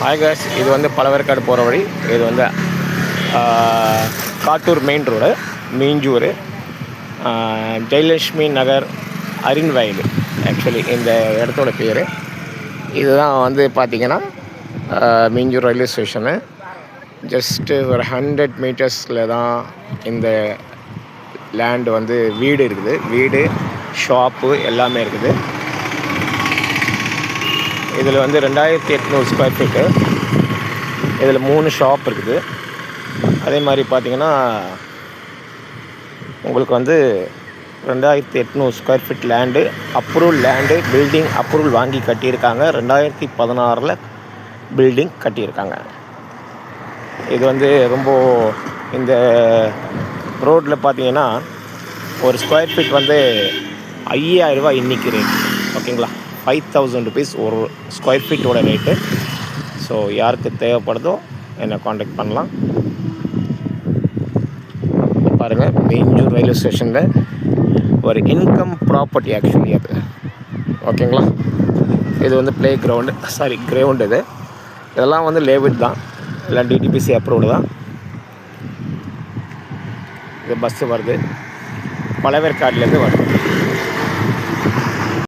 Hi guys, இது வந்து பழவேற்காடு போகிற வழி. இது வந்து காட்டூர் மெயின் ரோடு, மீஞ்சூர், ஜெயலட்சுமி நகர், அரின் வயல். ஆக்சுவலி இந்த இடத்தோட பேர் இதுதான். வந்து பார்த்திங்கன்னா மீஞ்சூர் ரயில்வே ஸ்டேஷனு ஜஸ்ட்டு ஒரு 100 மீட்டர்ஸில் தான் இந்த லேண்டு வந்து வீடு இருக்குது. வீடு, ஷாப்பு எல்லாமே இருக்குது. இதில் வந்து 2800 ஸ்கொயர் ஃபீட்டு. இதில் 3 ஷாப் இருக்குது. அதே மாதிரி பார்த்திங்கன்னா உங்களுக்கு வந்து 2800 square feet land, approval land, building approval வாங்கி கட்டியிருக்காங்க. 2016 பில்டிங் கட்டியிருக்காங்க. இது வந்து ரொம்ப இந்த ரோட்டில் பார்த்திங்கன்னா ஒரு ஸ்கொயர் ஃபீட் வந்து 5000 ரூபா இன்றைக்கி ரேட். ஓகேங்களா, 5000 ருபீஸ் ஒரு ஸ்கொயர் ஃபீட்டோட ரேட்டு. ஸோ யாருக்கு தேவைப்படுதோ என்னை காண்டாக்ட் பண்ணலாம். பாருங்கள், மீஞ்சூர் ரயில்வே ஸ்டேஷனில் ஒரு இன்கம் ப்ராப்பர்ட்டி ஆக்சுவலி அது. ஓகேங்களா, இது வந்து ப்ளே கிரவுண்டு. இது இதெல்லாம் வந்து லேவிட் தான், எல்லாம் டிடிபிசி அப்ரூவ்டு தான். இது பஸ்ஸு வருது, பழவேற்காடுலேருந்து வருது.